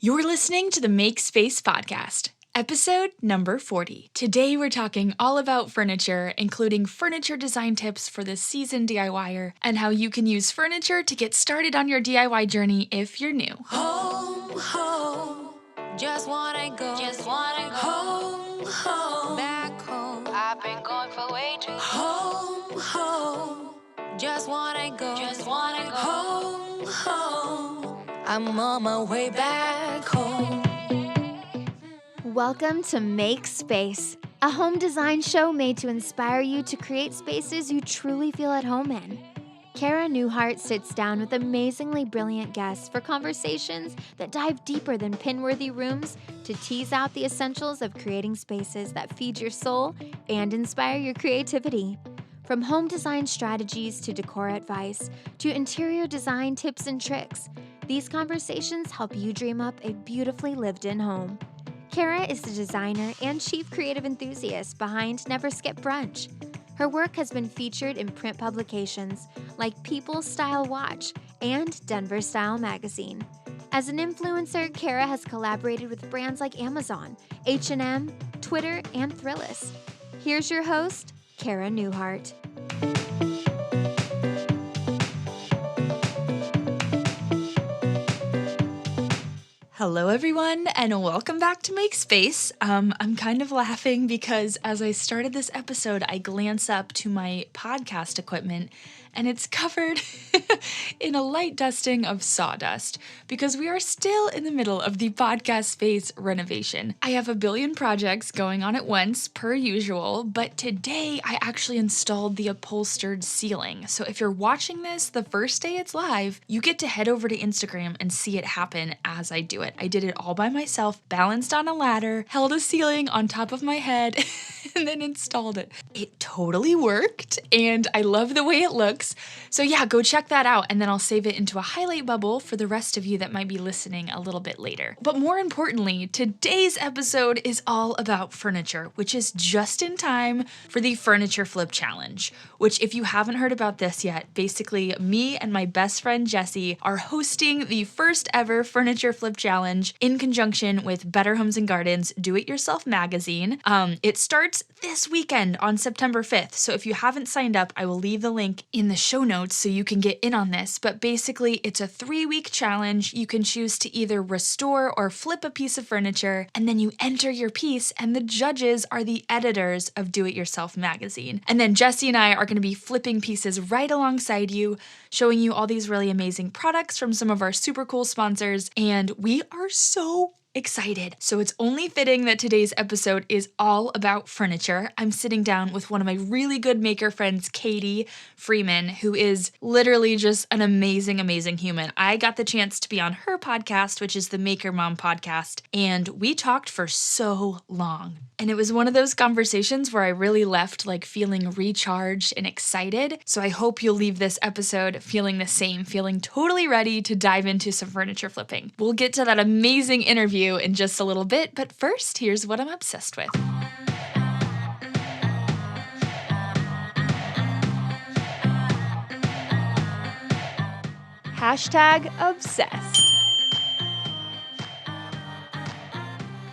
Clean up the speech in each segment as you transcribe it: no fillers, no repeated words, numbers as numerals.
You're listening to the Make Space podcast, episode number 40. Today we're talking all about furniture, including furniture design tips for the seasoned DIYer, and how you can use furniture to get started on your DIY journey if you're new. Home, home, just wanna go, home, home, back home. I've been going for way too long. Home, home, just wanna go, home, home. I'm on my way back home. Welcome to Make Space, a home design show made to inspire you to create spaces you truly feel at home in. Cara Newhart sits down with amazingly brilliant guests for conversations that dive deeper than pin-worthy rooms to tease out the essentials of creating spaces that feed your soul and inspire your creativity. From home design strategies to decor advice to interior design tips and tricks, these conversations help you dream up a beautifully lived-in home. Cara is the designer and chief creative enthusiast behind Never Skip Brunch. Her work has been featured in print publications like People Style Watch and Denver Style Magazine. As an influencer, Cara has collaborated with brands like Amazon, H&M, Twitter, and Thrillist. Here's your host, Cara Newhart. Hello everyone, and welcome back to Make Space. I'm kind of laughing because as I started this episode, I glance up to my podcast equipment and it's covered in a light dusting of sawdust because we are still in the middle of the podcast space renovation. I have a billion projects going on at once, per usual, but today I actually installed the upholstered ceiling. So if you're watching this the first day it's live, you get to head over to Instagram and see it happen as I do it. I did it all by myself, balanced on a ladder, held a ceiling on top of my head, and then installed it. It totally worked, and I love the way it looks. So yeah, go check that out, and then I'll save it into a highlight bubble for the rest of you that might be listening a little bit later. But more importantly, today's episode is all about furniture, which is just in time for the Furniture Flip Challenge, which if you haven't heard about this yet, basically me and my best friend Jessie are hosting the first ever Furniture Flip Challenge in conjunction with Better Homes and Gardens Do-It-Yourself magazine. It starts this weekend on September 5th, so if you haven't signed up, I will leave the link in the show notes so you can get in on this, but basically it's a 3-week challenge. You can choose to either restore or flip a piece of furniture, and then you enter your piece, and the judges are the editors of Do-It-Yourself magazine. And then Jessie and I are going to be flipping pieces right alongside you, showing you all these really amazing products from some of our super cool sponsors, and we are so excited. So it's only fitting that today's episode is all about furniture. I'm sitting down with one of my really good maker friends, Katie Freeman, who is literally just an amazing, amazing human. I got the chance to be on her podcast, which is the Maker Mom podcast, and we talked for so long. And it was one of those conversations where I really left feeling recharged and excited. So I hope you'll leave this episode feeling the same, feeling totally ready to dive into some furniture flipping. We'll get to that amazing interview in just a little bit, but first, here's what I'm obsessed with. #obsessed.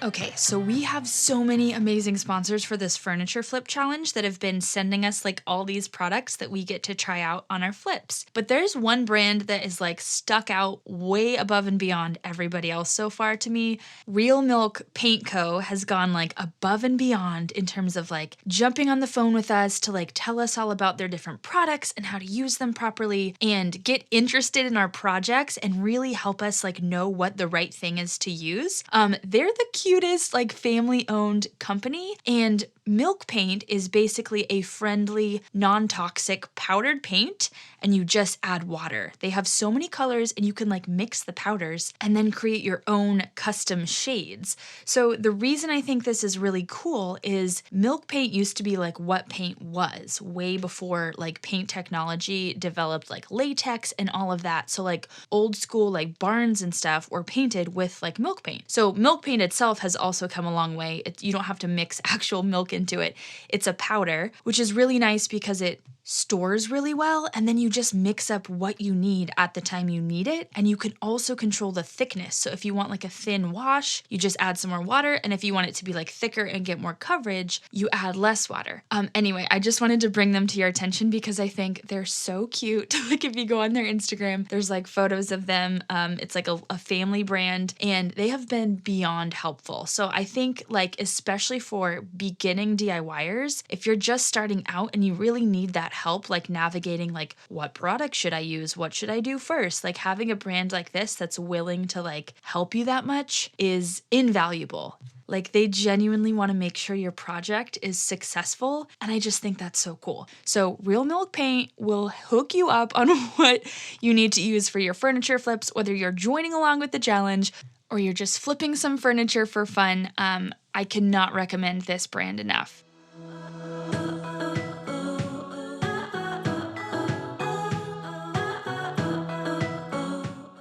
Okay, so we have so many amazing sponsors for this Furniture Flip Challenge that have been sending us all these products that we get to try out on our flips. But there's one brand that is stuck out way above and beyond everybody else so far to me. Real Milk Paint Co. has gone above and beyond in terms of jumping on the phone with us to tell us all about their different products and how to use them properly and get interested in our projects and really help us know what the right thing is to use. They're the cutest family-owned company, and Milk Paint is basically a friendly, non-toxic powdered paint, and you just add water. They have so many colors, and you can mix the powders and then create your own custom shades. So the reason I think this is really cool is Milk Paint used to be what paint was way before paint technology developed latex and all of that. So old school barns and stuff were painted with milk paint. So Milk Paint itself has also come a long way. You don't have to mix actual milk into it. It's a powder, which is really nice because it stores really well, and then you just mix up what you need at the time you need it, and you can also control the thickness. So if you want like a thin wash, you just add some more water, and if you want it to be like thicker and get more coverage, you add less water. Anyway, I just wanted to bring them to your attention because I think they're so cute. Like if you go on their Instagram, there's like photos of them. It's like a family brand, and they have been beyond helpful. So I think like especially for beginning DIYers, if you're just starting out and you really need that help, like navigating like what product should I use? What should I do first? Like having a brand like this that's willing to like help you that much is invaluable. Like they genuinely want to make sure your project is successful, and I just think that's so cool. So Real Milk Paint will hook you up on what you need to use for your furniture flips, whether you're joining along with the challenge or you're just flipping some furniture for fun. I cannot recommend this brand enough.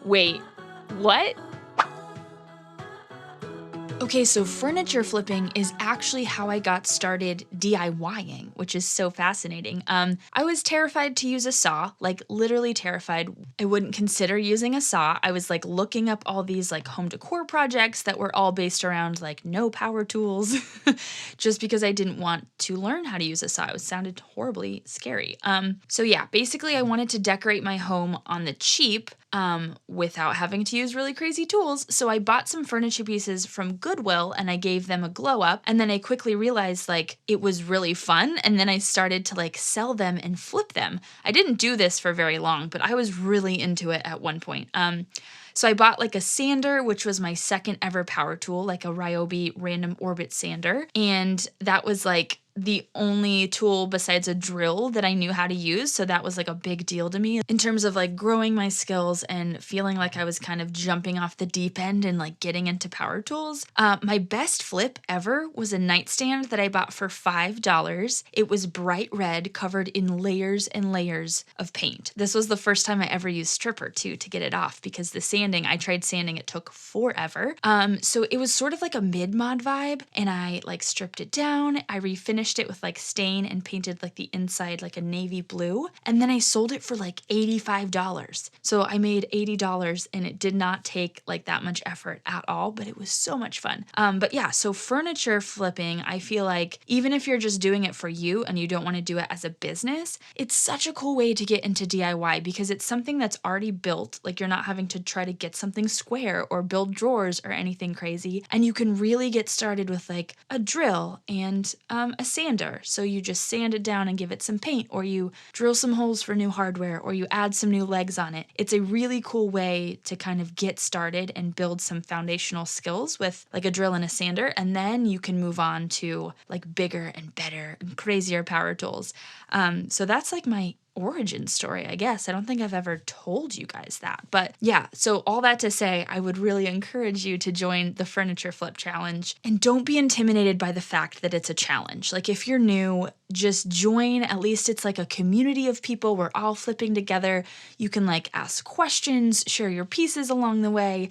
Wait, what? Okay, so furniture flipping is actually how I got started DIYing, which is so fascinating. I was terrified to use a saw, like literally terrified. I wouldn't consider using a saw. I was like looking up all these like home decor projects that were all based around like no power tools, just because I didn't want to learn how to use a saw. It sounded horribly scary. So yeah, basically I wanted to decorate my home on the cheap, without having to use really crazy tools. So I bought some furniture pieces from Goodwill and I gave them a glow up. And then I quickly realized like it was really fun. And then I started to like sell them and flip them. I didn't do this for very long, but I was really into it at one point. So I bought like a sander, which was my second ever power tool, like a Ryobi random orbit sander. And that was like the only tool besides a drill that I knew how to use. So that was like a big deal to me in terms of like growing my skills and feeling like I was kind of jumping off the deep end and like getting into power tools. My best flip ever was a nightstand that I bought for $5. It was bright red, covered in layers and layers of paint. This was the first time I ever used stripper too to get it off, because the sanding, I tried sanding, it took forever. So it was sort of like a mid-mod vibe, and I like stripped it down. I refinished it with like stain and painted like the inside like a navy blue, and then I sold it for like $85. So I made $80, and it did not take like that much effort at all, but it was so much fun. But yeah, so furniture flipping, I feel like even if you're just doing it for you and you don't want to do it as a business, it's such a cool way to get into DIY because it's something that's already built. Like you're not having to try to get something square or build drawers or anything crazy, and you can really get started with like a drill and a sander. So you just sand it down and give it some paint, or you drill some holes for new hardware, or you add some new legs on it. It's a really cool way to kind of get started and build some foundational skills with like a drill and a sander, and then you can move on to like bigger and better and crazier power tools. So that's like my origin story, I guess. I don't think I've ever told you guys that. But yeah, so all that to say, I would really encourage you to join the Furniture Flip Challenge. And don't be intimidated by the fact that it's a challenge. Like if you're new, just join. At least it's like a community of people. We're all flipping together. You can like ask questions, share your pieces along the way.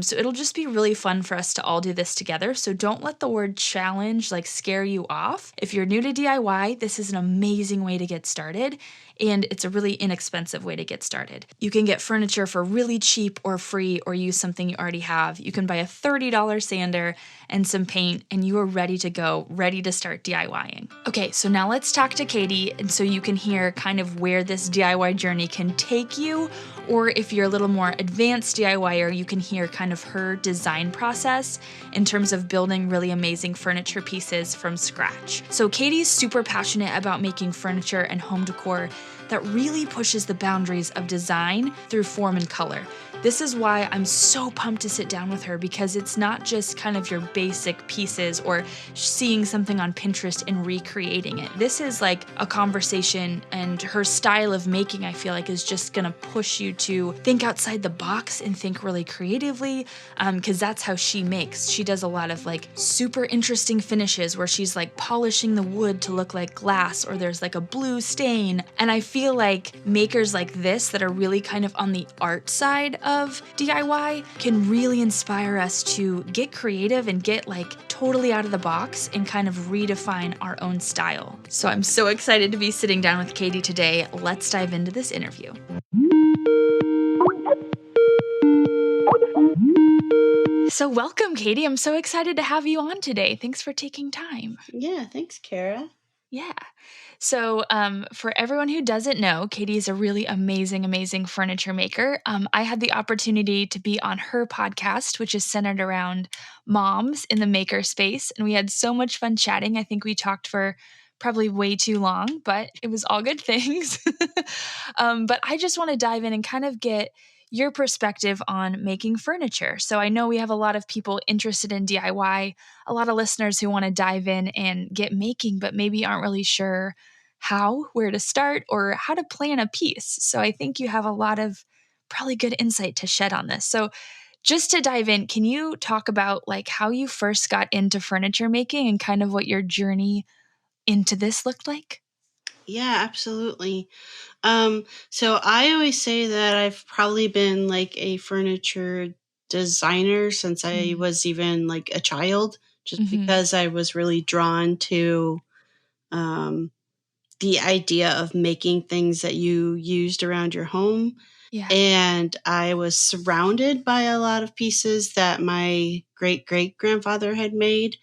So it'll just be really fun for us to all do this together. So don't let the word challenge like scare you off. If you're new to DIY, this is an amazing way to get started. And it's a really inexpensive way to get started. You can get furniture for really cheap or free, or use something you already have. You can buy a $30 sander and some paint, and you are ready to go, ready to start DIYing. Okay, so now let's talk to Katie, and so you can hear kind of where this DIY journey can take you, or if you're a little more advanced DIYer, you can hear kind of her design process in terms of building really amazing furniture pieces from scratch. So Katie's super passionate about making furniture and home decor that really pushes the boundaries of design through form and color. This is why I'm so pumped to sit down with her, because it's not just kind of your basic pieces or seeing something on Pinterest and recreating it. This is like a conversation, and her style of making, I feel like, is just gonna push you to think outside the box and think really creatively, because that's how she makes. She does a lot of like super interesting finishes where she's like polishing the wood to look like glass, or there's like a blue stain. And I feel like makers like this that are really kind of on the art side of DIY can really inspire us to get creative and get like totally out of the box and kind of redefine our own style. So I'm so excited to be sitting down with Katie today. Let's dive into this interview. So welcome, Katie. I'm so excited to have you on today. Thanks for taking time. Yeah, thanks, Cara. Yeah. So for everyone who doesn't know, Katie is a really amazing furniture maker. I had the opportunity to be on her podcast, which is centered around moms in the maker space. And we had so much fun chatting. I think we talked for probably way too long, but it was all good things. But I just want to dive in and kind of get your perspective on making furniture. So I know we have a lot of people interested in DIY, a lot of listeners who want to dive in and get making, but maybe aren't really sure how, where to start, or how to plan a piece. So I think you have a lot of probably good insight to shed on this. So just to dive in, can you talk about like how you first got into furniture making and kind of what your journey into this looked like? Yeah, absolutely. So I always say that I've probably been like a furniture designer since I was even like a child, just Mm-hmm. because I was really drawn to um, the idea of making things that you used around your home. Yeah. And I was surrounded by a lot of pieces that my great grandfather had made.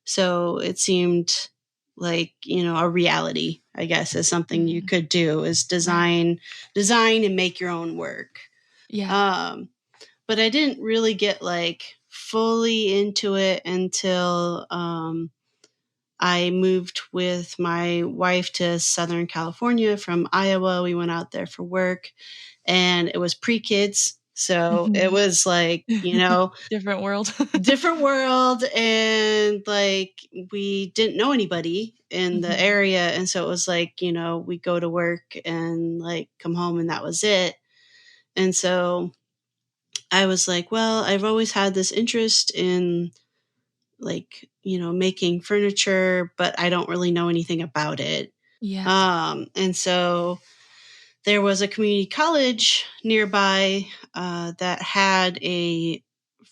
So it seemed like, a reality, I guess, is something you could do is Right. design and make your own work. Yeah. But I didn't really get like fully into it until I moved with my wife to Southern California from Iowa. We went out there for work, and it was pre-kids. So it was like, Different world. different world. And like, we didn't know anybody in the area. And so it was like, we go to work and like come home and that was it. And so I was like, well, I've always had this interest in like, making furniture, but I don't really know anything about it. Yeah. And so there was a community college nearby that had a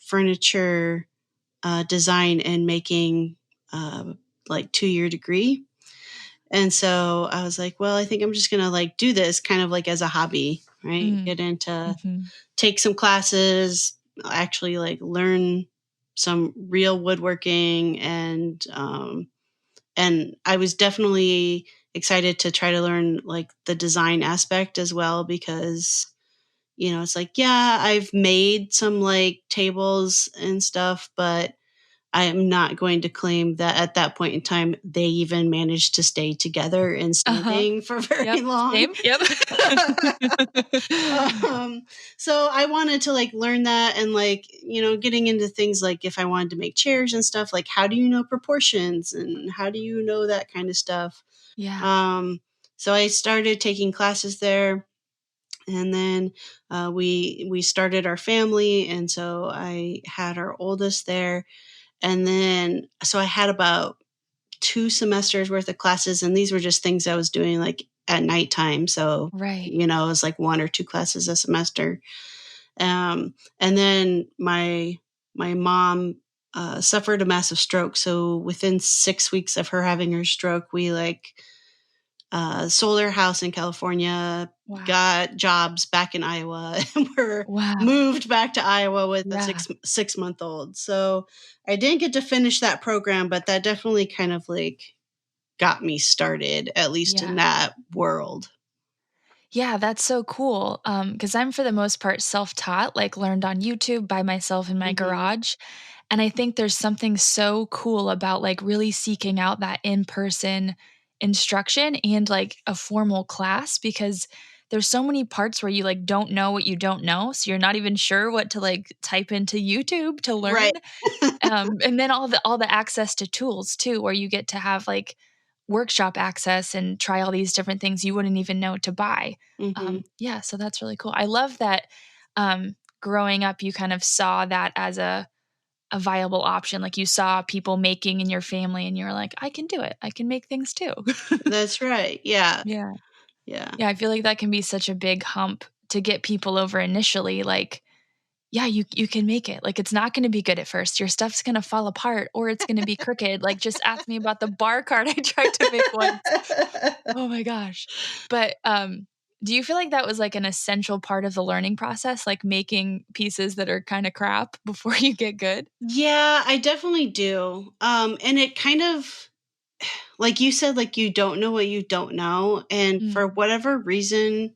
furniture design and making like 2-year degree. And so I was like, well, I think I'm just going to like do this kind of like as a hobby, right? Get into, take some classes, actually like learn some real woodworking. And I was definitely excited to try to learn like the design aspect as well, because it's like, yeah, I've made some like tables and stuff, but I am not going to claim that at that point in time they even managed to stay together and standing for very Yep. long. Same. Yep. So I wanted to like learn that, and like, getting into things like if I wanted to make chairs and stuff, like how do you know proportions and how do you know that kind of stuff? Yeah. So I started taking classes there, and then we started our family, and so I had our oldest there. And then, so I had about 2 semesters worth of classes, and these were just things I was doing like at nighttime. So, Right. it was like 1 or 2 classes a semester. And then my mom suffered a massive stroke. So within 6 weeks of her having her stroke, we like sold our house in California, Wow. got jobs back in Iowa, and were Wow. moved back to Iowa with Yeah. a 6-month-old. So I didn't get to finish that program, but that definitely kind of like got me started, at least in that world. Yeah, that's so cool. Because I'm for the most part self-taught, like learned on YouTube by myself in my garage. And I think there's something so cool about like really seeking out that in-person instruction and like a formal class, because there's so many parts where you like don't know what you don't know. So you're not even sure what to like type into YouTube to learn. Right. And then all the access to tools too, where you get to have like workshop access and try all these different things you wouldn't even know to buy. Yeah, so that's really cool. I love that growing up, you kind of saw that as a viable option. Like you saw people making in your family and you're like, I can do it. I can make things too. That's right. Yeah. Yeah. Yeah. Yeah, I feel like that can be such a big hump to get people over initially. Like, yeah, you can make it. Like, it's not gonna be good at first. Your stuff's gonna fall apart or it's gonna be crooked. Like, just ask me about the bar card I tried to make once. Oh my gosh. But, do you feel like that was, like, an essential part of the learning process, like, making pieces that are kinda crap before you get good? Yeah, I definitely do. And it kind of, like you said, like you don't know what you don't know. And for Mm, whatever reason,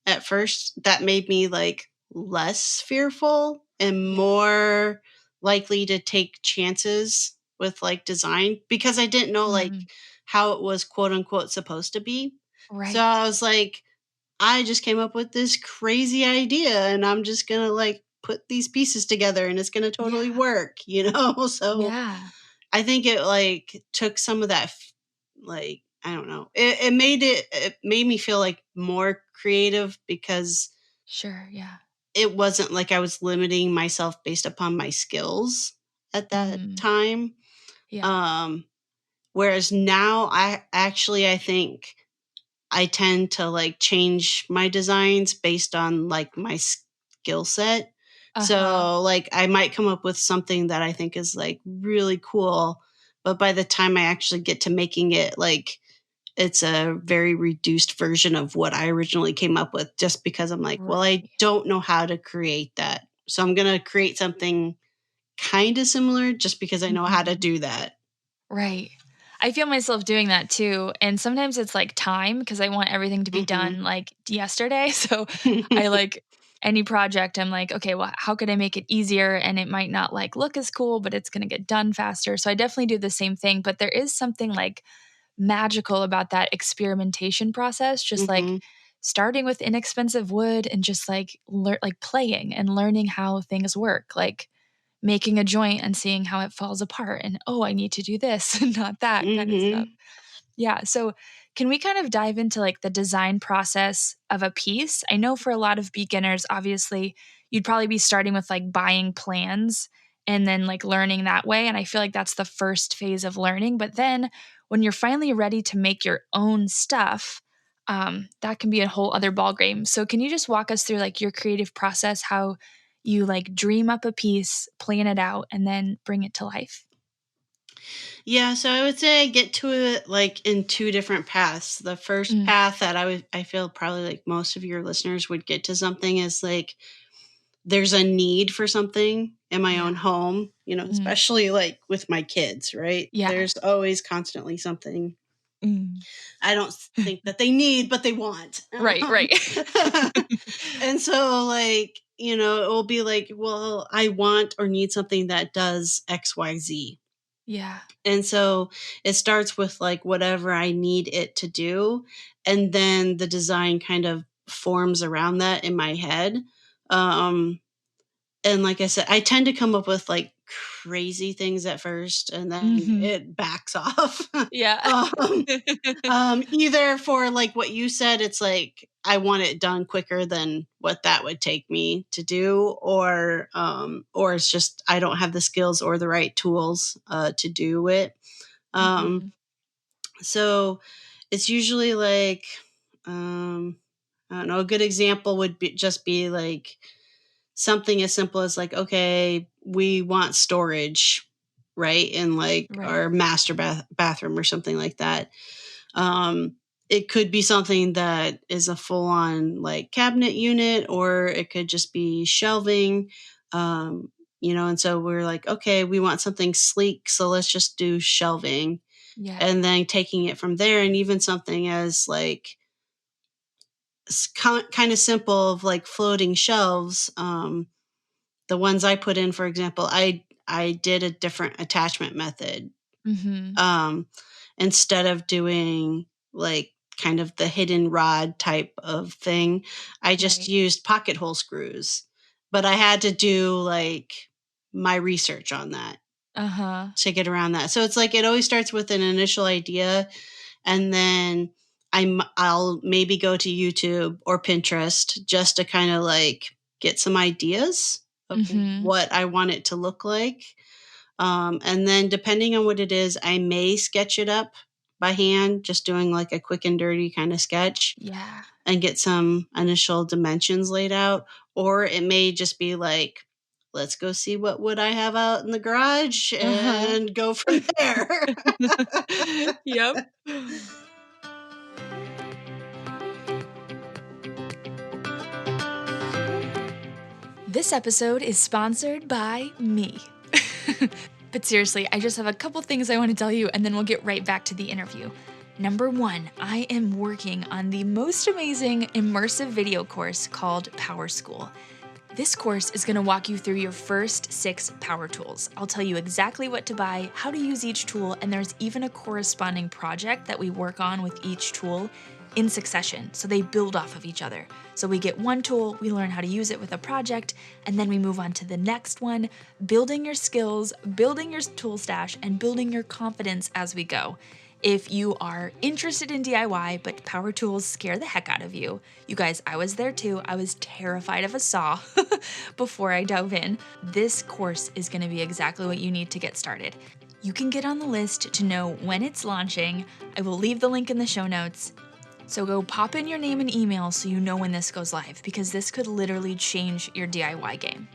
at first, that made me like less fearful and yeah. more likely to take chances with like design because I didn't know like Mhm. how it was quote unquote supposed to be. So Right. I was like, I just came up with this crazy idea and I'm just going to like put these pieces together and it's going to totally Yeah. work, you know? So Yeah. I think it like took some of that like I don't know. It made me feel like more creative because Sure, yeah. it wasn't like I was limiting myself based upon my skills at that Mm, time. yeah. Um whereas now I think I tend to like change my designs based on like my skill set. Uh-huh. So like I might come up with something that I think is like really cool, but by the time I actually get to making it, like it's a very reduced version of what I originally came up with just because I'm like, well, I Right. don't know how to create that. So I'm going to create something kind of similar just because I know how to Mhm. do that. Right. I feel myself doing that too, and sometimes it's, like, time because I want everything to be Mhm. done, like, yesterday, so I, like any project, I'm like, "Okay, well, how could I make it easier?" And it might not, like, look as cool, but it's gonna get done faster, so I definitely do the same thing, but there is something, like, magical about that experimentation process, just, like, Mhm. starting with inexpensive wood and just, like, playing and learning how things work, like, making a joint and seeing how it falls apart and, "Oh, I need to do this and not that," kind of stuff. Mhm. Yeah, so can we kind of dive into, like, the design process of a piece? I know for a lot of beginners, obviously, you'd probably be starting with, like, buying plans and then, like, learning that way, and I feel like that's the first phase of learning, but then when you're finally ready to make your own stuff, that can be a whole other ballgame. So can you just walk us through, like, your creative process, how you, like, dream up a piece, plan it out, and then bring it to life? Yeah, so I would say I get to it like in two different paths. The first Mm, path that I feel probably like most of your listeners would get to something is like there's a need for something in my own yeah. home, you know, Mm, especially like with my kids, right? yeah. There's always constantly something Mm. I don't think that they need, but they want. Right, right. And so like, you know, it will be like, well, I want or need something that does XYZ. Yeah. And so it starts with like whatever I need it to do. And then the design kind of forms around that in my head. Um, and like I said, I tend to come up with like crazy things at first and then Mhm. it backs off. Yeah. um, either for like what you said, it's like I want it done quicker than what that would take me to do, or it's just I don't have the skills or the right tools to do it. Um, Mhm. so it's usually like, um, I don't know, a good example would be just be like something as simple as like, okay, we want storage, right? In like Right. our bathroom or something like that. Um, it could be something that is a full on like cabinet unit, or it could just be shelving. Um, you know, and so we're like, okay, we want something sleek, so let's just do shelving Yeah. and then taking it from there. And even something as like kind of simple of like floating shelves. The ones I put in, for example, I did a different attachment method. Mhm. Um, Instead of doing like kind of the hidden rod type of thing, I just Right. used pocket hole screws. But I had to do like my research on that Uh-huh. to get around that. So it's like it always starts with an initial idea, and then I'll maybe go to YouTube or Pinterest just to kind of like get some ideas of Mhm. what I want it to look like. And then depending on what it is, I may sketch it up by hand, just doing like a quick and dirty kind of sketch Yeah. and get some initial dimensions laid out. Or it may just be like let's go see what wood I have out in the garage Uh-huh. and go from there. Yep. This episode is sponsored by me. But seriously, I just have a couple things I want to tell you, and then we'll get right back to the interview. Number one, I am working on the most amazing immersive video course called Power School. This course is going to walk you through your first 6 power tools. I'll tell you exactly what to buy, how to use each tool, and there's even a corresponding project that we work on with each tool in succession, so they build off of each other. So we get one tool, we learn how to use it with a project, and then we move on to the next one, building your skills, building your tool stash, and building your confidence as we go. If you are interested in DIY, but power tools scare the heck out of you, you guys, I was there too. I was terrified of a saw before I dove in. This course is going to be exactly what you need to get started. You can get on the list to know when it's launching. I will leave the link in the show notes. So go pop in your name and email so you know when this goes live, because this could literally change your DIY game.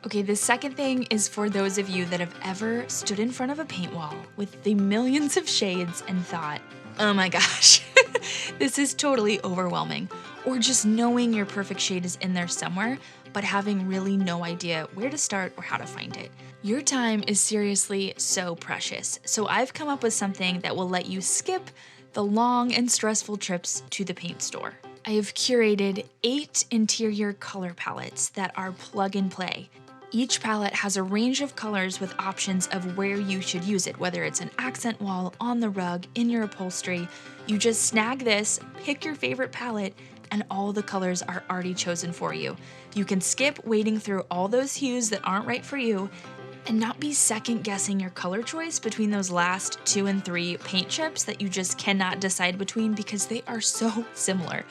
Okay, the second thing is for those of you that have ever stood in front of a paint wall with the millions of shades and thought, oh my gosh, this is totally overwhelming. Or just knowing your perfect shade is in there somewhere, but having really no idea where to start or how to find it. Your time is seriously so precious. So I've come up with something that will let you skip the long and stressful trips to the paint store. I have curated 8 interior color palettes that are plug and play. Each palette has a range of colors with options of where you should use it, whether it's an accent wall, on the rug, in your upholstery. You just snag this, pick your favorite palette, and all the colors are already chosen for you. You can skip wading through all those hues that aren't right for you and not be second guessing your color choice between those last 2 and 3 paint chips that you just cannot decide between because they are so similar.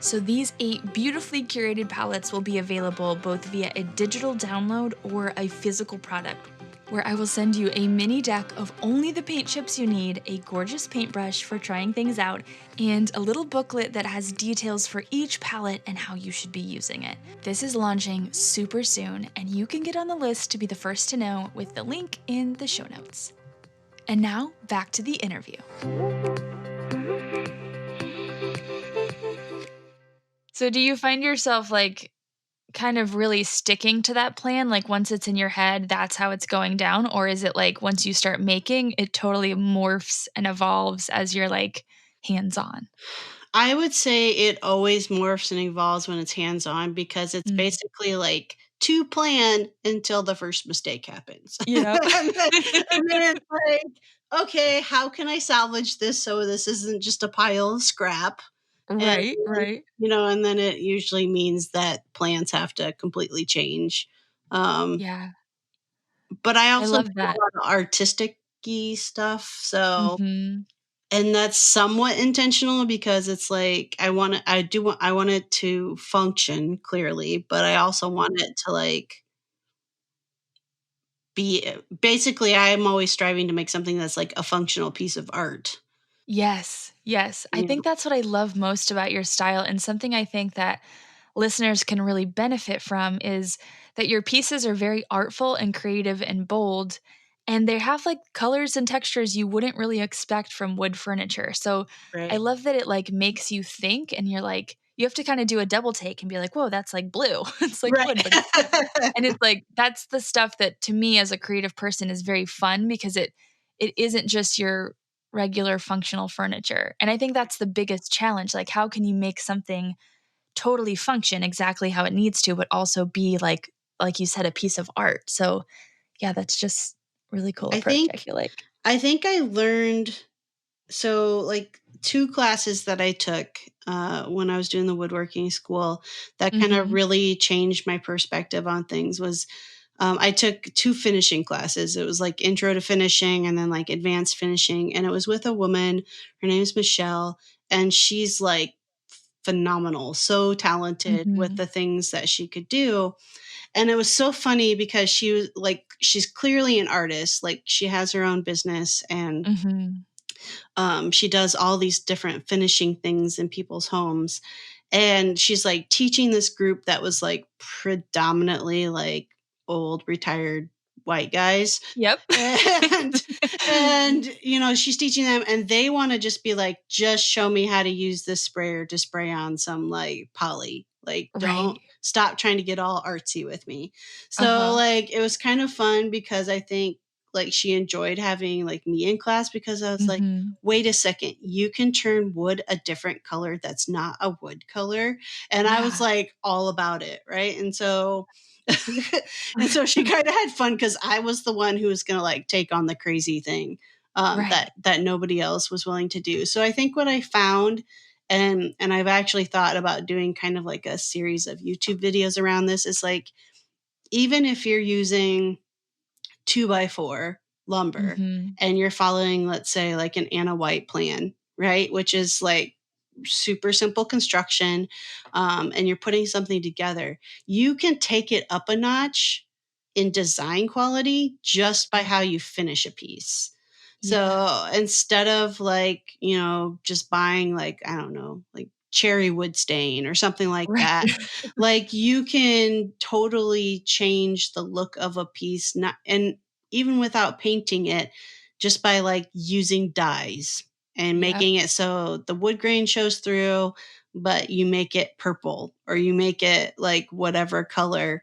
So these 8 beautifully curated palettes will be available both via a digital download or a physical product, where I will send you a mini deck of only the paint chips you need, a gorgeous paintbrush for trying things out, and a little booklet that has details for each palette and how you should be using it. This is launching super soon, and you can get on the list to be the first to know with the link in the show notes. And now, back to the interview. So do you find yourself like kind of really sticking to that plan? Like once it's in your head, that's how it's going down? Or is it like once you start making, it totally morphs and evolves as you're like hands-on? I would say it always morphs and evolves when it's hands-on because it's Mm. basically like to plan until the first mistake happens. Yep. And then it's like, okay, how can I salvage this so this isn't just a pile of scrap? And Right, then, right. and then it usually means that plans have to completely change. Um, Yeah, but I I also do love a that. lot of artistic-y stuff, so Mhm. and that's somewhat intentional because it's like I want it to function clearly, but I also want it to like be basically I'm always striving to make something that's like a functional piece of art. Yes, yes. I You think know? that's what I love most about your style, and something I think that listeners can really benefit from is that your pieces are very artful and creative and bold, and they have like colors and textures you wouldn't really expect from wood furniture. So I Right. love that it like makes you think, and you're like, you have to kind of do a double take and be like, whoa, that's like blue. It's like Right. wood, but it's blue. And it's like that's the stuff that to me as a creative person is very fun because it isn't just your regular functional furniture. And I think that's the biggest challenge. Like, how can you make something totally function exactly how it needs to, but also be like you said, a piece of art? So yeah, that's just really cool I approach, I think feel like. I think I learned so like 2 classes that I took when I was doing the woodworking school that kind of Mhm. really changed my perspective on things was I took 2 finishing classes. It was like intro to finishing and then like advanced finishing. And it was with a woman. Her name is Michelle. And she's like phenomenal, so talented with Mhm. the things that she could do. And it was so funny because she was like, she's clearly an artist. Like she has her own business and Mhm. she does all these different finishing things in people's homes. And she's like teaching this group that was like predominantly like old retired white guys. Yep. and she's teaching them, and they want to just be like, just show me how to use this sprayer to spray on some like poly, like don't Right. stop trying to get all artsy with me. So Uh-huh. like it was kind of fun because I think like she enjoyed having like me in class, because I was like, Mhm. wait a second, you can turn wood a different color that's not a wood color. And I was Yeah. like all about it, right? And so and so she kind of had fun because I was the one who was going to like take on the crazy thing Right. that nobody else was willing to do. So I think what I found, and I've actually thought about doing kind of like a series of YouTube videos around this, is like, even if you're using 2x4 lumber Mhm. and you're following, let's say, like an Anna White plan, right? Which is like super simple construction, and you're putting something together, you can take it up a notch in design quality just by how you finish a piece. Yeah. So instead of like, just buying like, I don't know, like cherry wood stain or something like Right. that, like you can totally change the look of a piece, not, and even without painting it, just by like using dyes and Yep. making it so the wood grain shows through, but you make it purple or you make it like whatever color.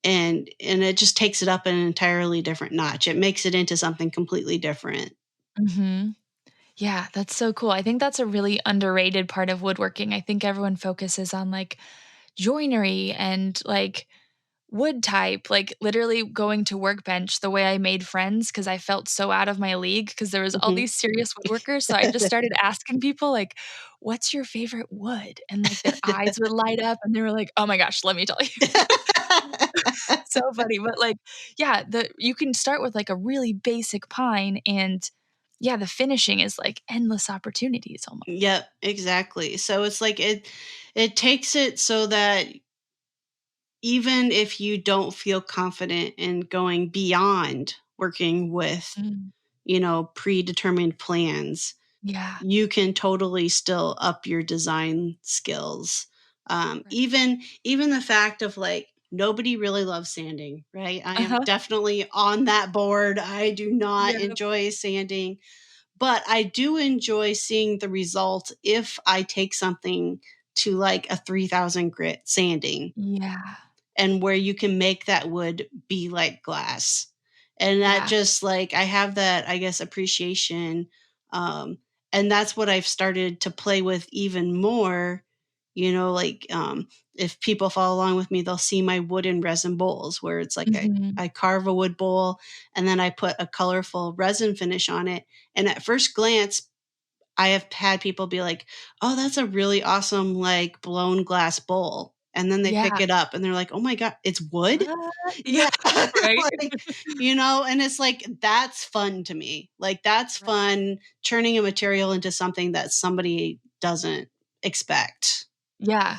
And it just takes it up an entirely different notch. It makes it into something completely different. Mhm. Yeah, that's so cool. I think that's a really underrated part of woodworking. I think everyone focuses on, like, joinery and, like, wood type, like, literally going to Workbench the way I made friends because I felt so out of my league because there was all Mhm. these serious woodworkers, so I just started asking people, like, "What's your favorite wood?" And, like, their eyes would light up, and they were like, "Oh my gosh, let me tell you." So funny, but, like, yeah, the you can start with, like, a really basic pine, and, yeah, the finishing is, like, endless opportunities almost. Yep, exactly. So it's like it takes it so that even if you don't feel confident in going beyond working with, Mm, predetermined plans, yeah, you can totally still up your design skills. right. Even the fact of like, nobody really loves sanding, right? I am Uh-huh, definitely on that board. I do not yep, enjoy sanding, but I do enjoy seeing the result if I take something to like a 3000 grit sanding, yeah, and where you can make that wood be like glass. And that yeah, just like, I have that, I guess, appreciation. Um, and that's what I've started to play with even more. Like, if people follow along with me, they'll see my wooden resin bowls where it's like mhm, I carve a wood bowl and then I put a colorful resin finish on it. And at first glance, I have had people be like, "Oh, that's a really awesome, like, blown glass bowl." And then they pick yeah. it up and they're like, "Oh my god, it's wood?" What? Yeah, Yeah. right? Like, and it's like, that's fun to me. Like, that's Right. fun turning a material into something that somebody doesn't expect. Yeah.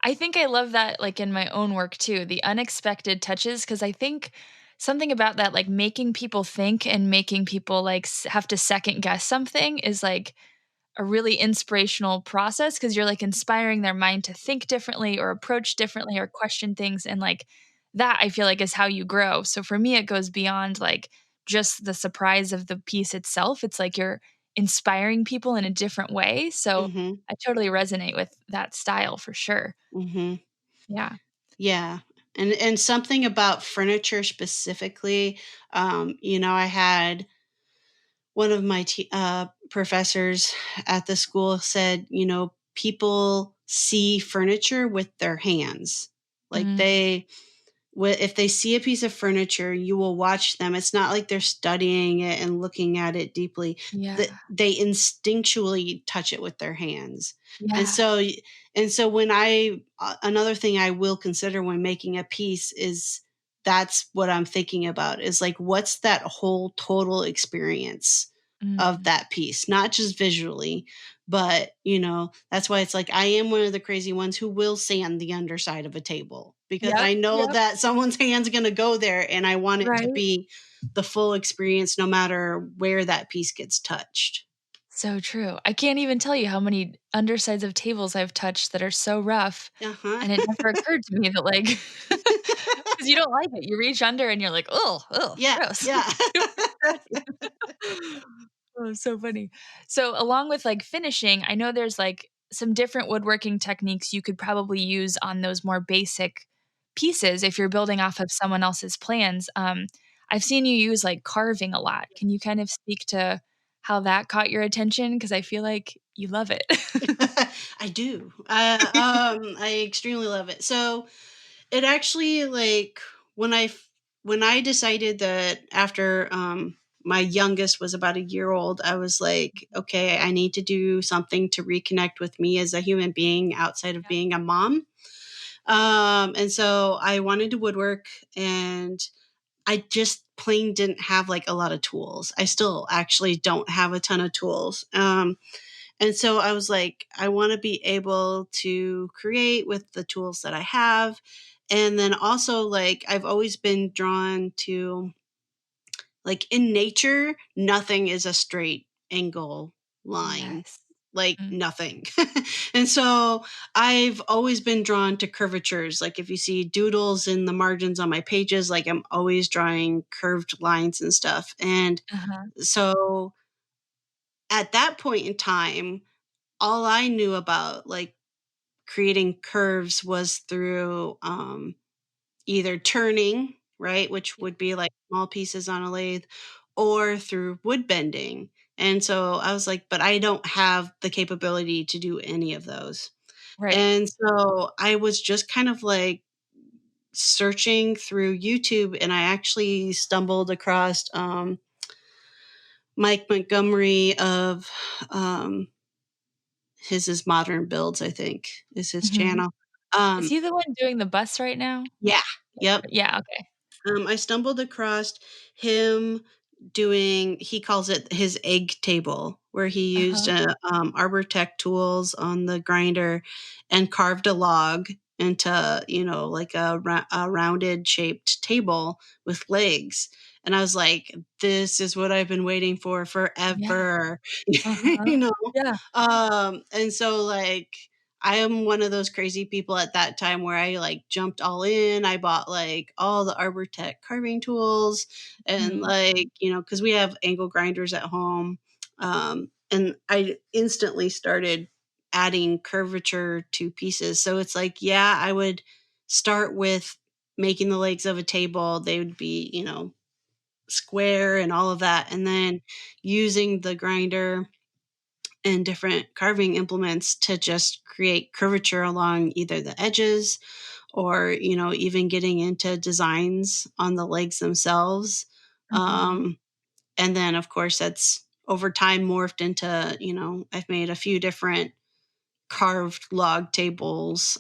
I think I love that, like, in my own work too, the unexpected touches. Because I think something about that, like, making people think and making people, like, have to second guess something is, like, a really inspirational process because 'cause you're, like, inspiring their mind to think differently or approach differently or question things, and, like, that I feel like is how you grow. So for me, it goes beyond, like, just the surprise of the piece itself. It's like you're inspiring people in a different way, so Mhm. I totally resonate with that style for sure. Mhm. Yeah. Yeah. And something about furniture specifically, I had one of my professors at the school said, people see furniture with their hands. Like Mm, if they see a piece of furniture, you will watch them. It's not like they're studying it and looking at it deeply. yeah. That they instinctually touch it with their hands. And Yeah. so when another thing I will consider when making a piece is, that's what I'm thinking about, is like, what's that whole total experience of Mm. that piece, not just visually, but, that's why it's like, I am one of the crazy ones who will sand the underside of a table because Yep, I know yep. that someone's hand's going to go there and I want it to Right. be the full experience no matter where that piece gets touched. So true. I can't even tell you how many undersides of tables I've touched that are so rough, Uh-huh. and it never occurred to me that, like, because you don't like it. You reach under and you're like, "Oh, oh, Yeah, gross." yeah. Super scratchy. Oh, so funny. So along with, like, finishing, I know there's, like, some different woodworking techniques you could probably use on those more basic pieces if you're building off of someone else's plans. I've seen you use, like, carving a lot. Can you kind of speak to how that caught your attention? Because I feel like you love it. I do. I extremely love it. So it actually like when when I decided that after my youngest was about a year old, I was like, okay, I need to do something to reconnect with me as a human being outside of Yeah. being a mom. And so I wanted to woodwork, and I just plain didn't have like a lot of tools. I still actually don't have a ton of tools. And so I was like, I want to be able to create with the tools that I have. And then also, like, I've always been drawn to, like, in nature, nothing is a straight angle line, Yes. like, Mm. nothing. And so I've always been drawn to curvatures. Like, if you see doodles in the margins on my pages, like, I'm always drawing curved lines and stuff. And Uh-huh. so at that point in time, all I knew about like creating curves was through either turning, right, which Yeah. would be like small pieces on a lathe, or through wood bending. And so I was like, but I don't have the capability to do any of those. Right. And so I was just kind of like searching through YouTube, and I actually stumbled across Mike Montgomery of um, his is Modern Builds, I think, is his Mhm. channel. Is Um, he the one doing the bus right now? yeah, yep. Yeah, okay. I stumbled across him doing, he calls it his egg table, where he used Uh-huh. Arbortech tools on the grinder and carved a log into, you know, like a rounded shaped table with legs. And I was like, this is what I've been waiting for Yeah. forever, Uh-huh. you know? Yeah. And so like, I am one of those crazy people at that time where I like jumped all in. I bought like all the Arbortech carving tools and Mhm. like, you know, because we have angle grinders at home. And I instantly started adding curvature to pieces. So it's like, yeah, I would start with making the legs of a table. They would be, you know, square and all of that. And then using the grinder and different carving implements to just create curvature along either the edges, or you know, even getting into designs on the legs themselves. Mhm. And then of course that's over time morphed into, you know, I've made a few different carved log tables,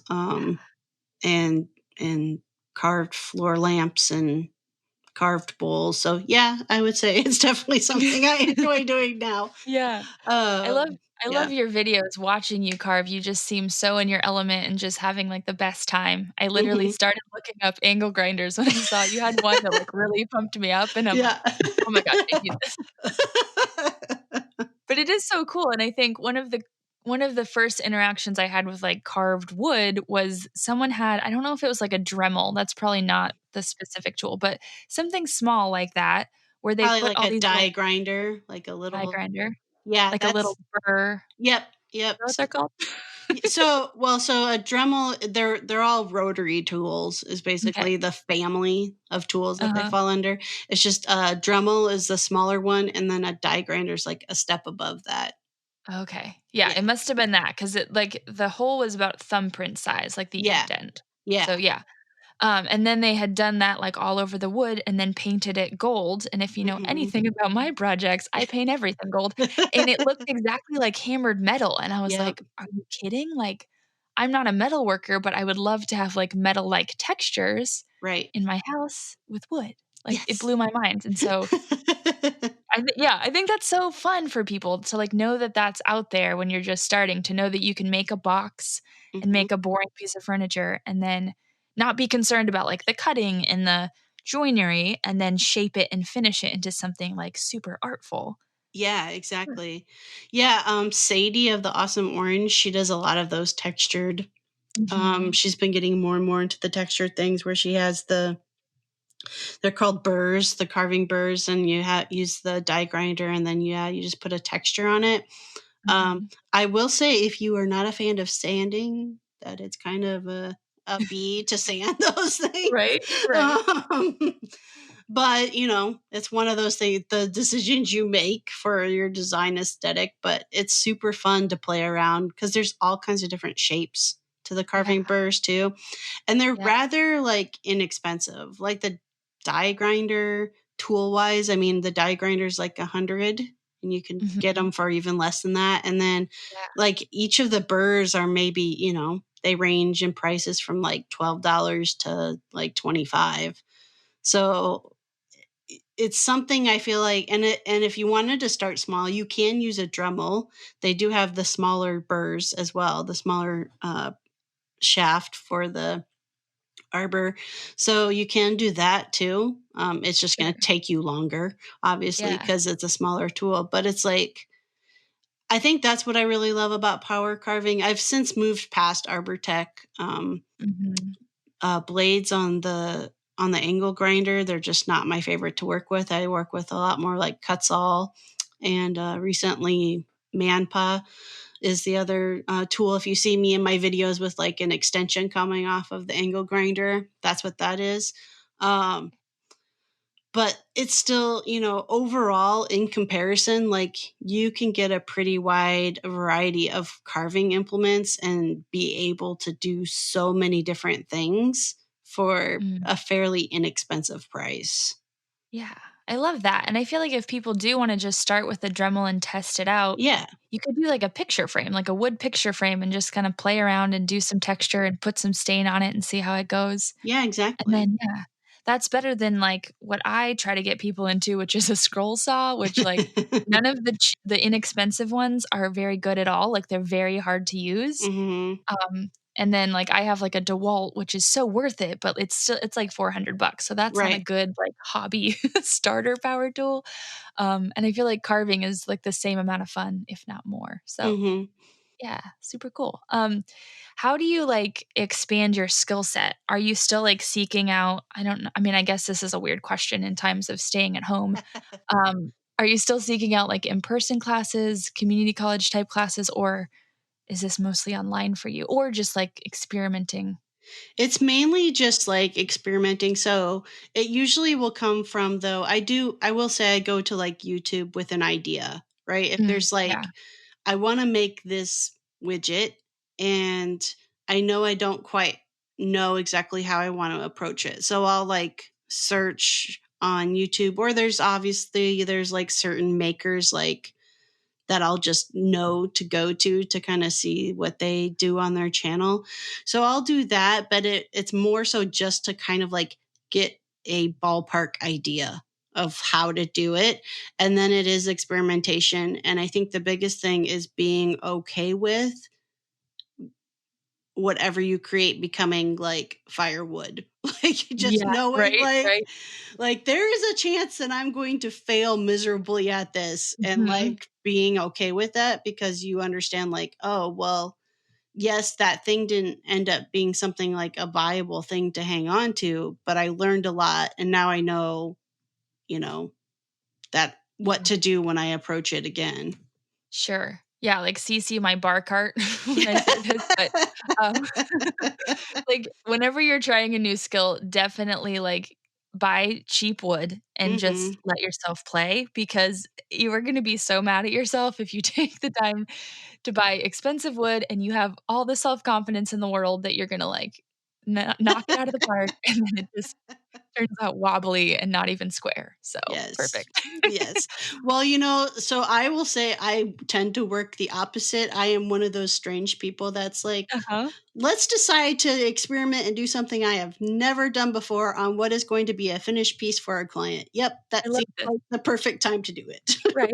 and carved floor lamps and carved bowls. So yeah, I would say it's definitely something I enjoy doing now. Yeah. I love um I yeah. love your videos watching you carve. You just seem so in your element and just having, like, the best time. I literally Mhm. started looking up angle grinders when I saw you had one that, like, really pumped me up, and I'm like, Yeah. "Oh my gosh, I need this." But it is so cool, and I think one of the first interactions I had with, like, carved wood was someone had I don't know if it was, like, a Dremel, that's probably not the specific tool, but something small like that, where they Probably put like all a these die little grinder, like a die little, grinder, yeah, like a little that's, burr. yep, Is yep. that what they're called? So, well, so a Dremel, they're all rotary tools is Okay. basically the family of tools that they Uh-huh. fall under. It's just Dremel is the smaller one, and then a die grinder is like a step above that. Okay. Yeah, Yeah. it must have been that because it like, the hole was about thumbprint size, like the Yeah. indent. Yeah. So, yeah. And then they had done that, like, all over the wood and then painted it gold, and if you know Mhm. anything about my projects, I paint everything gold, and it looked exactly like hammered metal, and I was Yep. like, "Are you kidding?" Like, I'm not a metal worker, but I would love to have, like, metal-like textures Right. in my house with wood. Like, it Yes. blew my mind, and so I think that's so fun for people to, like, know that that's out there when you're just starting, to know that you can make a box and Mhm. make a boring piece of furniture and then not be concerned about, like, the cutting and the joinery and then shape it and finish it into something, like, super artful. Yeah, exactly. Yeah, Sadie of the Awesome Orange, she does a lot of those textured. Mhm. She's been getting more and more into the textured things where she has they're called burrs, the carving burrs, and you use the die grinder, and then you just put a texture on it. Mhm. I will say, if you are not a fan of sanding, that it's kind of a B to sand those things. Right, right. Um, but it's one of those things, the decisions you make for your design aesthetic. But it's super fun to play around because there's all kinds of different shapes to the Yeah, carving burrs too, and they're yeah. rather like inexpensive. Like the die grinder, tool wise, I mean, the die grinder's like 100, and you can get Mhm. them for even less than that. And then Yeah. like each of the burrs are maybe, they range in prices from like $12 to like 25. So it's something I feel like, and if you wanted to start small, you can use a Dremel. They do have the smaller burrs as well, the smaller shaft for the arbor. So you can do that too. It's just going to Sure. take you longer, obviously, Yeah. because it's a smaller tool. But it's like, I think that's what I really love about power carving. I've since moved past arbor tech. Mhm. Blades on the angle grinder, they're just not my favorite to work with. I work with a lot more like Kutzall, and recently Manpa is the other tool. If you see me in my videos with like an extension coming off of the angle grinder, that's what that is. Um, but it's still, overall in comparison, like you can get a pretty wide variety of carving implements and be able to do so many different things for Mm. a fairly inexpensive price. Yeah, I love that, and I feel like if people do wanna just start with a Dremel and test it out, Yeah. you could do, like, a picture frame, like a wood picture frame, and just kinda play around and do some texture and put some stain on it and see how it goes, Yeah, and exactly. then yeah, that's better than, like, what I try to get people into, which is a scroll saw, which, like, none of the inexpensive ones are very good at all, like, they're very hard to use, Mhm. and then, like, I have, like, a DeWalt, which is so worth it, but it's like $400, so that's not a Right. good, like, hobby starter power tool, and I feel like carving is, like, the same amount of fun, if not more, so, Mhm. yeah, super cool. How do you, like, expand your skill set? Are you still, like, seeking out I don't know I mean, I guess this is a weird question in times of staying at home. Are you still seeking out, like, in-person classes, community college type classes, or is this mostly online for you? Or just, like, experimenting? It's mainly just like experimenting. So it usually will come from, though, I will say I go to like YouTube with an idea, right? If Mm, there's yeah. like, I want to make this widget, and I know I don't quite know exactly how I want to approach it. So I'll like search on YouTube, or there's like certain makers like that I'll just know to go to kind of see what they do on their channel. So I'll do that, but it's more so just to kind of like get a ballpark idea of how to do it. And then it is experimentation. And I think the biggest thing is being okay with whatever you create becoming like firewood. Like just Yeah, knowing right, right. like there is a chance that I'm going to fail miserably at this, and Mhm. like being okay with that because you understand like, oh, well, yes, that thing didn't end up being something like a viable thing to hang on to, but I learned a lot, and now I know, you know, that what Yeah. to do when I approach it again. Sure. Yeah, like CC my bar cart when I say this, but, um, like, whenever you're trying a new skill, definitely, like, buy cheap wood and just Mhm. let yourself play because you are gonna be so mad at yourself if you take the time to buy expensive wood and you have all the self-confidence in the world that you're gonna, like, knock it out of the park, and then it just turns out wobbly and not even square, so Yes. perfect. Yes. Well, so I will say I tend to work the opposite. I am one of those strange people that's like, Uh-huh. let's decide to experiment and do something I have never done before on what is going to be a finished piece for our client. Yep, I that love seems this. like the perfect time to do it. Right?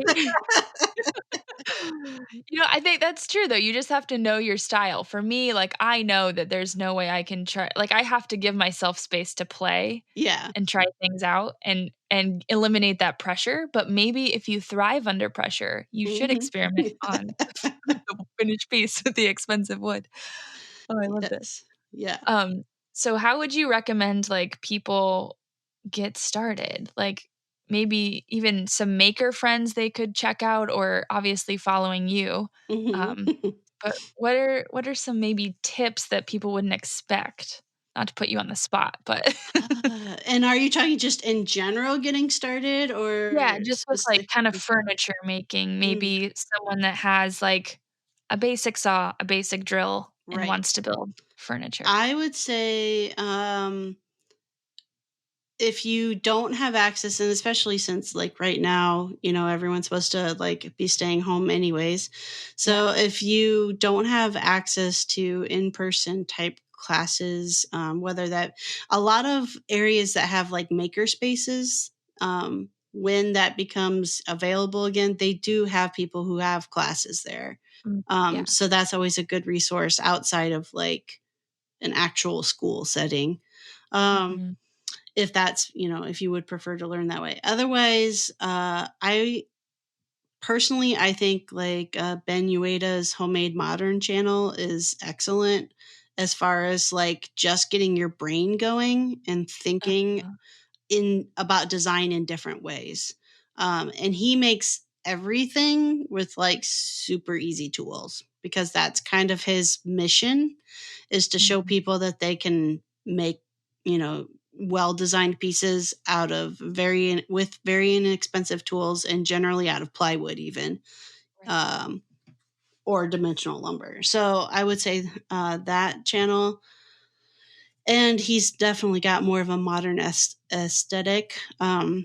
I think that's true, though. You just have to know your style. For me, like, I know that there's no way I can try like, I have to give myself space to play Yeah. and try things out and eliminate that pressure, but maybe if you thrive under pressure, you should Mhm. experiment on the finished piece with the expensive wood. Oh, I love this. Yes. Yeah. Um, so how would you recommend, like, people get started? Like, maybe even some maker friends they could check out or obviously following you. Mhm. Um, but what are some maybe tips that people wouldn't expect? Not to put you on the spot, but And are you talking just in general getting started yeah, or just with, like, kind of specifically? furniture making, Mm, maybe someone that has, like, a basic saw, a basic drill, and right. wants to build furniture. I would say, if you don't have access, and especially since like right now, everyone's supposed to like be staying home anyways. Yeah. So if you don't have access to in-person type classes, whether that a lot of areas that have like maker spaces, when that becomes available again, they do have people who have classes there. Mm, yeah. So that's always a good resource outside of like an actual school setting. Um, Mhm. if that's, if you would prefer to learn that way. Otherwise, I personally, I think like Ben Ueda's Homemade Modern channel is excellent as far as like just getting your brain going and thinking Uh, in about design in different ways. And he makes everything with like super easy tools because that's kind of his mission is to show mhm. people that they can make, well designed pieces out of very inexpensive tools and generally out of plywood even, Right. um, or dimensional lumber. So I would say that channel, and he's definitely got more of a modern aesthetic. Mm,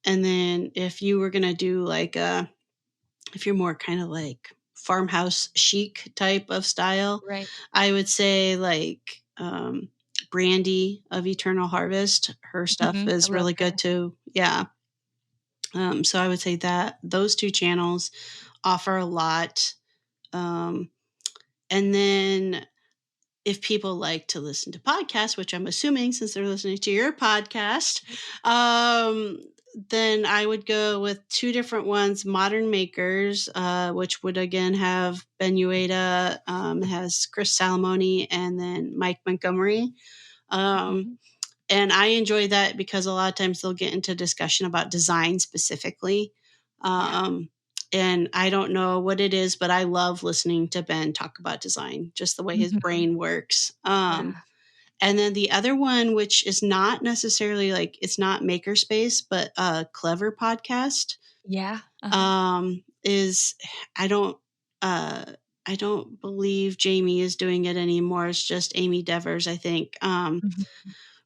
And then if you were gonna do like if you're more kind of like farmhouse chic type of style, right. I would say like Brandy of Eternal Harvest. Her stuff Mhm. I is love really her. good too. Yeah. So I would say that those two channels offer a lot. Um, and then if people like to listen to podcasts, which I'm assuming since they're listening to your podcast, um, then I would go with two different ones: Modern Makers, which would again have Ben Ueda, has Chris Salamone, and then Mike Montgomery. Um, Mhm. and I enjoy that because a lot of times they'll get into discussion about design specifically. Yeah. Um, and I don't know what it is, but I love listening to Ben talk about design, just the way his Mhm. brain works. Yeah. And then the other one, which is not necessarily like it's not Makerspace, but Clever Podcast, Yeah. Uh-huh. is I don't uh, I don't believe Jamie is doing it anymore. It's just Amy Devers, I think. Mhm.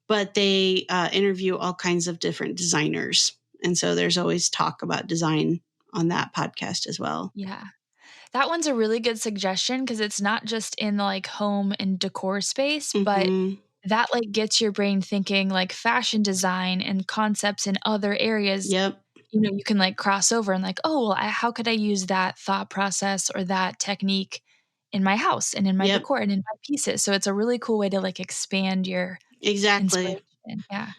But they interview all kinds of different designers. And so there's always talk about design on that podcast as well. Yeah. That one's a really good suggestion because it's not just in the, like, home and decor space, but Hmm. that, like, gets your brain thinking, like, fashion design and concepts in other areas. Yep. You can, like, cross over and, like, "Oh, well, how could I use that thought process or that technique in my house and in my Yep. decor and in my pieces?" So it's a really cool way to, like, expand your Exactly. inspiration, yeah.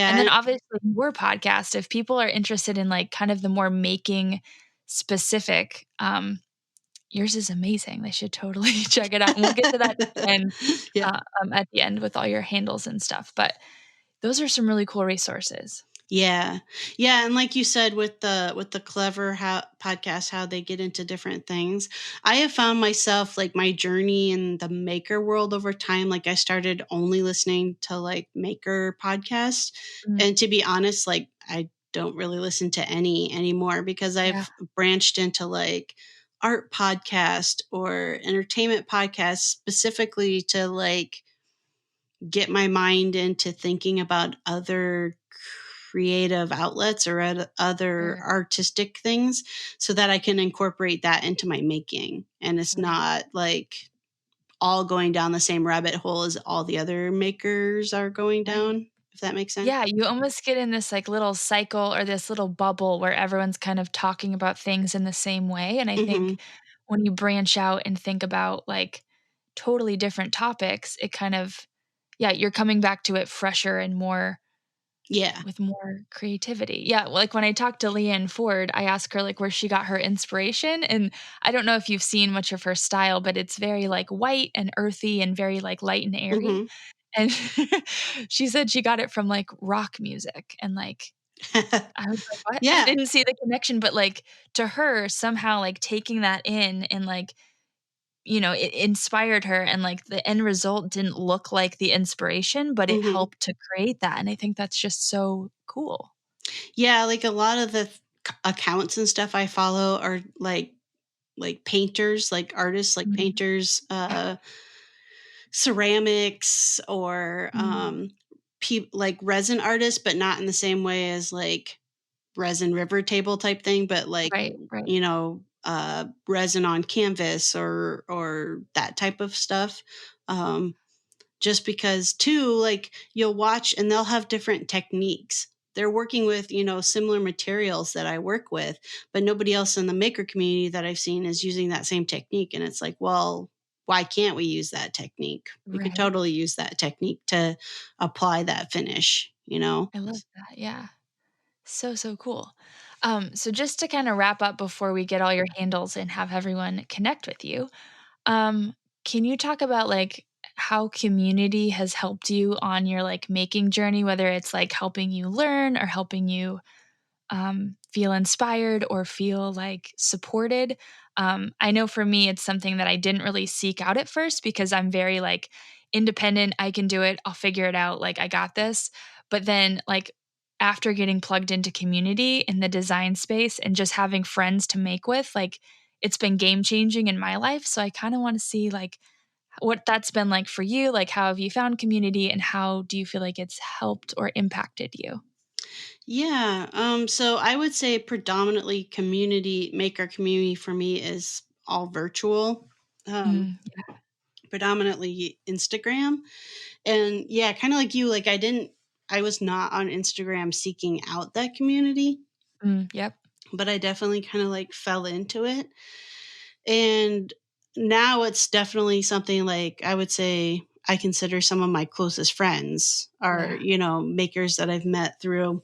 And then Yeah. obviously your podcast, if people are interested in, like, kind of the more making specific, yours is amazing. They should totally check it out, and we'll get to that Yeah. at the end with all your handles and stuff, but those are some really cool resources. Yeah. Yeah, and like you said with the clever how podcast how they get into different things. I have found myself like my journey in the maker world over time, like I started only listening to like maker podcasts, Mm, and to be honest, like I don't really listen to any anymore because yeah, I've branched into like art podcast or entertainment podcasts specifically to like get my mind into thinking about other creative outlets or other sure. artistic things so that I can incorporate that into my making. And it's Right, not like all going down the same rabbit hole as all the other makers are going right. down. if that makes sense. Yeah, you almost get in this, like, little cycle or this little bubble where everyone's kind of talking about things in the same way, and I think Mhm. when you branch out and think about, like, totally different topics, it kind of yeah, you're coming back to it fresher and more Yeah. with more creativity. Yeah, like, when I talked to Leanne Ford, I asked her, like, where she got her inspiration, and I don't know if you've seen much of her style, but it's very, like, white and earthy and very, like, light and airy, Mhm. and she said she got it from, like, rock music, and, like, I was like, "What?" I Yeah. didn't see the connection, but, like, to her, somehow, like, taking that in and, like, it inspired her and, like, the end result didn't look like the inspiration, but it Mhm. helped to create that, and I think that's just so cool. Yeah, like a lot of the accounts and stuff I follow are like painters, like artists, like Mhm. painters, ceramics, or Mm. like resin artists, but not in the same way as like resin river table type thing, but like, Right, right. resin on canvas, or that type of stuff. Um, just because too, like, you'll watch and they'll have different techniques. They're working with, similar materials that I work with, but nobody else in the maker community that I've seen is using that same technique. And it's like, well, why can't we use that technique? We could Right. totally use that technique to apply that finish. I love that, yeah. So, so cool. So just to kinda wrap up before we get all your handles and have everyone connect with you, Um, can you talk about, like, how community has helped you on your, like, making journey, whether it's, like, helping you learn or helping you, feel inspired or feel, like, supported? I know for me, it's something that I didn't really seek out at first because I'm very, like, independent, I can do it, I'll figure it out, like, I got this. But then, like, after getting plugged into community in the design space and just having friends to make with, like, it's been game changing in my life, so I kinda wanna see, like, what that's been like for you, like, how have you found community, and how do you feel like it's helped or impacted you? Yeah. So I would say predominantly maker community for me is all virtual. Um, Mm, Predominantly Instagram. And yeah, kind of like you, like I was not on Instagram seeking out that community, yep, but I definitely kind of like fell into it. And now it's definitely something like I would say I consider some of my closest friends are, yeah, makers that I've met through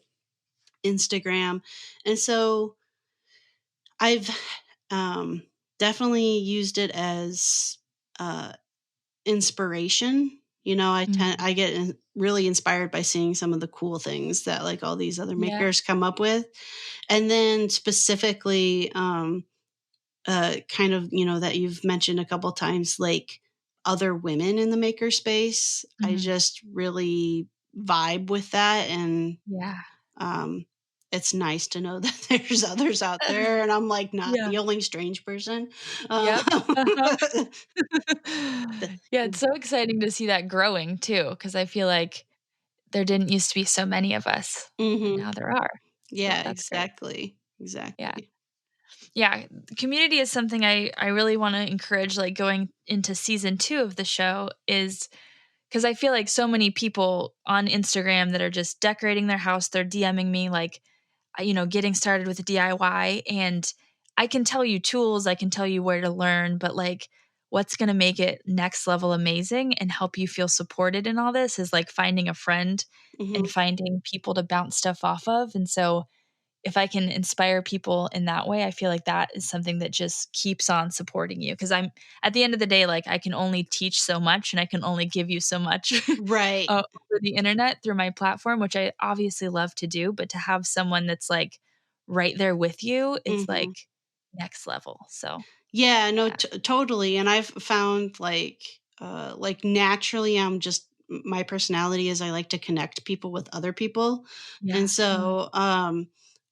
Instagram. And so I've um, definitely used it as uh, inspiration. mm, I get really inspired by seeing some of the cool things that like all these other yeah, makers come up with, and then specifically, kind of that you've mentioned a couple times, like other women in the maker space. I mhm, just really vibe with that, and yeah, um, it's nice to know that there's others out there, and I'm like not yeah, the only strange person. Uh, yep, uh-huh. Yeah, it's so exciting to see that growing too, because I feel like there didn't used to be so many of us, and Mhm. now there are, so Yeah, that's great. exactly, Yeah. exactly. Yeah, community is something I really wanna encourage, like, going into season 2 of the show is because I feel like so many people on Instagram that are just decorating their house, they're DMing me, like, getting started with DIY, and I can tell you tools, I can tell you where to learn, but, like, what's gonna make it next level amazing and help you feel supported in all this is, like, finding a friend Mhm. and finding people to bounce stuff off of, and so if I can inspire people in that way, I feel like that is something that just keeps on supporting you. Because I'm at the end of the day, like, I can only teach so much and I can only give you so much, Right. over the internet through my platform, which I obviously love to do, but to have someone that's, like, right there with you is, Mhm. like, next level, so, Yeah, no, yeah. totally, and I've found, like, naturally, my personality is I like to connect people with other people, and Yeah. Mm. so,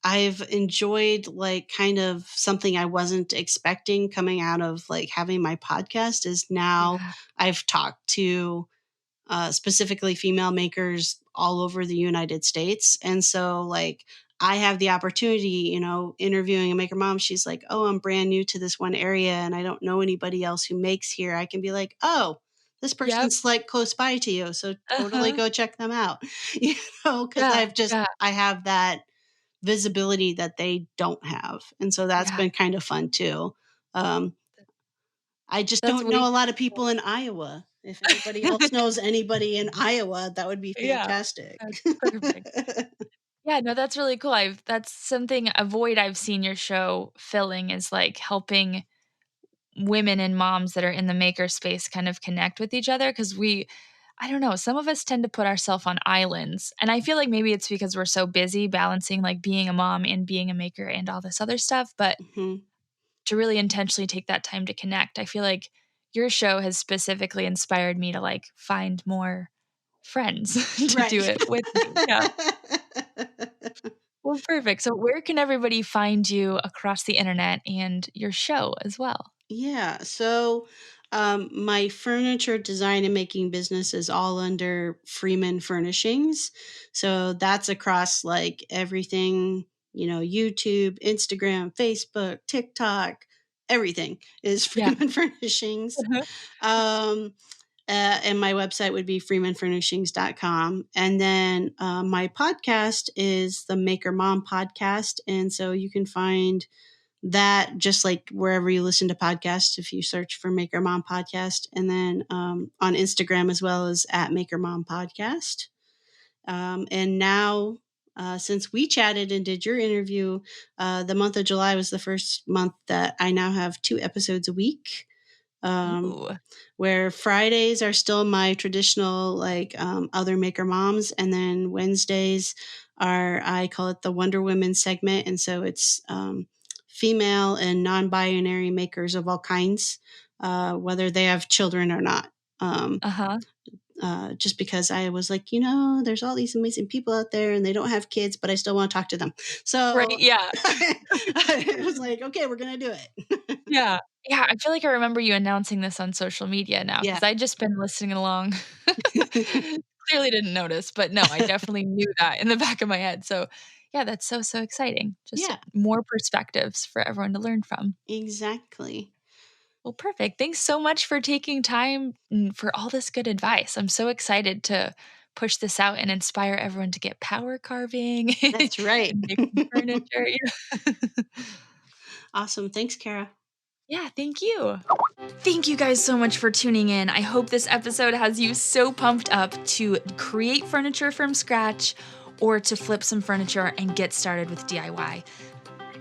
I've enjoyed, like, kind of something I wasn't expecting coming out of, like, having my podcast is now Yeah. I've talked to specifically female makers all over the United States. And so, like, I have the opportunity, interviewing a maker mom. She's like, "Oh, I'm brand new to this one area and I don't know anybody else who makes here." I can be like, "Oh, this Yep. person's like close by to you, so totally Uh-huh. go check them out. Because Yeah, yeah, I have that visibility that they don't have. And so that's yeah. been kind of fun too. Um, I just That's don't way know a lot of people in Iowa. If anybody else knows anybody in Iowa, that would be Yeah, fantastic. that's perfect. Yeah, no, that's really cool. That's something a void I've seen your show filling is, like, helping women and moms that are in the maker space kind of connect with each other because I don't know, some of us tend to put ourselves on islands, and I feel like maybe it's because we're so busy balancing, like, being a mom and being a maker and all this other stuff, but Mhm. to really intentionally take that time to connect, I feel like your show has specifically inspired me to, like, find more friends to do Right. it with me. Yeah. Well, perfect. So where can everybody find you across the internet and your show as well? Yeah. So my furniture design and making business is all under Freeman Furnishings. So that's across like everything, YouTube, Instagram, Facebook, TikTok, everything is Yeah. Freeman Furnishings. Uh-huh. Um, and my website would be freemanfurnishings.com. And then my podcast is the Maker Mom podcast. And so you can find that just like wherever you listen to podcasts, if you search for Maker Mom podcast, and then on Instagram as well as at Maker Mom podcast. And now, since we chatted and did your interview, the month of July was the first month that I now have 2 episodes a week. Um, Ooh. where Fridays are still my traditional like other maker moms, and then Wednesdays are, I call it the Wonder Women segment, and so it's female and non-binary makers of all kinds, whether they have children or not. Um, Uh-huh. just because I was like, there's all these amazing people out there and they don't have kids, but I still want to talk to them. Right, So yeah. I was like, okay, we're going to do it. Yeah. Yeah, I feel like I remember you announcing this on social media now Yeah. because I just been listening along. Clearly didn't notice, but no, I definitely knew that in the back of my head. So, yeah, that's so, so exciting. Just Yeah, more perspectives for everyone to learn from. exactly. Well, perfect. Thanks so much for taking time and for all this good advice. I'm so excited to push this out and inspire everyone to get power carving That's right. and make some furniture. Yeah. Awesome. Thanks, Cara. Yeah, thank you. Thank you guys so much for tuning in. I hope this episode has you so pumped up to create furniture from scratch or to flip some furniture and get started with DIY.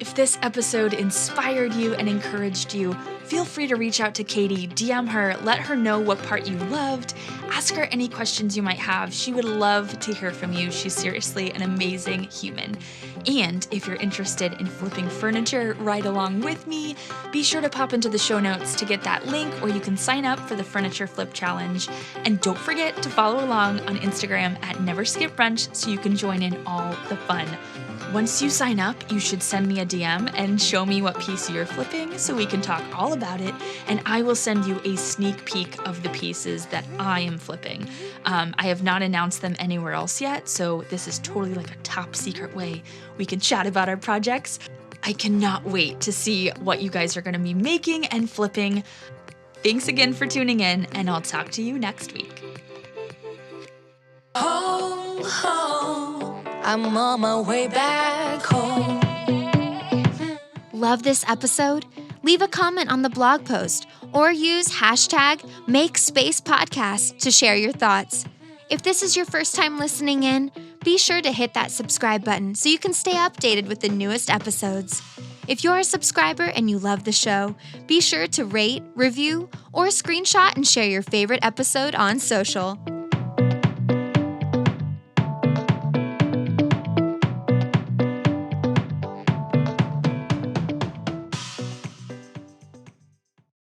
If this episode inspired you and encouraged you, feel free to reach out to Katie, DM her, let her know what part you loved, ask her any questions you might have. She would love to hear from you. She's seriously an amazing human. And if you're interested in flipping furniture right along with me, be sure to pop into the show notes to get that link, or you can sign up for the Furniture Flip Challenge. And don't forget to follow along on Instagram at Never Skip Brunch so you can join in all the fun. Once you sign up, you should send me a DM and show me what piece you're flipping so we can talk all about it, and I will send you a sneak peek of the pieces that I am flipping. I have not announced them anywhere else yet, so this is totally like a top secret way we can chat about our projects. I cannot wait to see what you guys are going to be making and flipping. Thanks again for tuning in, and I'll talk to you next week. Home, home. I'm on my way back home. Love this episode? Leave a comment on the blog post or use hashtag MakeSpacePodcast to share your thoughts. If this is your first time listening in, be sure to hit that subscribe button so you can stay updated with the newest episodes. If you're a subscriber and you love the show, be sure to rate, review, or screenshot and share your favorite episode on social.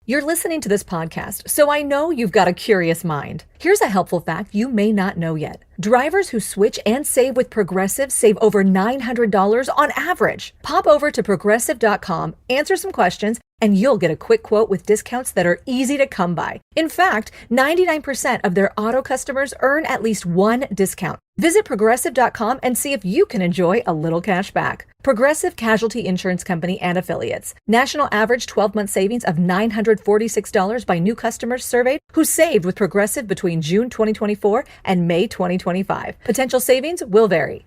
You're listening to this podcast, so I know you've got a curious mind. Here's a helpful fact you may not know yet. Drivers who switch and save with Progressive save over $900 on average. Pop over to Progressive.com, answer some questions, and you'll get a quick quote with discounts that are easy to come by. In fact, 99% of their auto customers earn at least one discount. Visit progressive.com and see if you can enjoy a little cash back. Progressive Casualty Insurance Company and Affiliates. National average 12-month savings of $946 by new customers surveyed who saved with Progressive between June 2024 and May 2025. Potential savings will vary.